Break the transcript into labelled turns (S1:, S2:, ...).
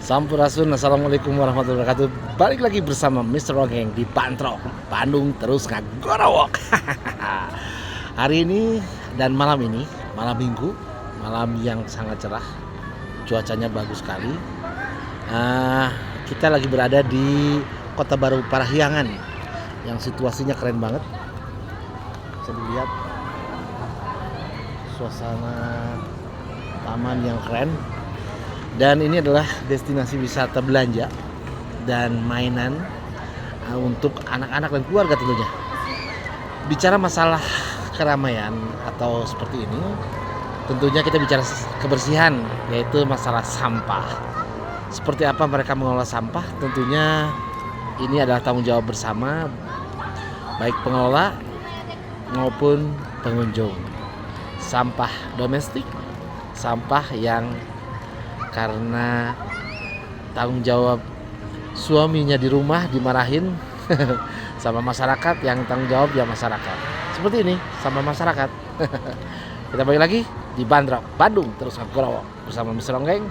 S1: Sampurasun, assalamualaikum warahmatullahi wabarakatuh. Balik lagi bersama Mr. Rongeng di Bantrok, Bandung terus ngagorowok. Hari ini dan malam ini, malam minggu, malam yang sangat cerah, cuacanya bagus sekali. Kita lagi berada di Kota Baru Parahyangan, yang situasinya keren banget. Bisa dilihat suasana taman yang keren. Dan ini adalah destinasi wisata belanja dan mainan untuk anak-anak dan keluarga tentunya. Bicara masalah keramaian atau seperti ini, tentunya kita bicara kebersihan, yaitu masalah sampah. Seperti apa mereka mengelola sampah, tentunya ini adalah tanggung jawab bersama, baik pengelola maupun pengunjung. Sampah domestik, sampah yang karena tanggung jawab suaminya di rumah dimarahin sama masyarakat, yang tanggung jawab ya masyarakat. Seperti ini sama masyarakat. Kita balik lagi di Bantrok, Bandung terus ngagorowok bersama Mr. Rongeng.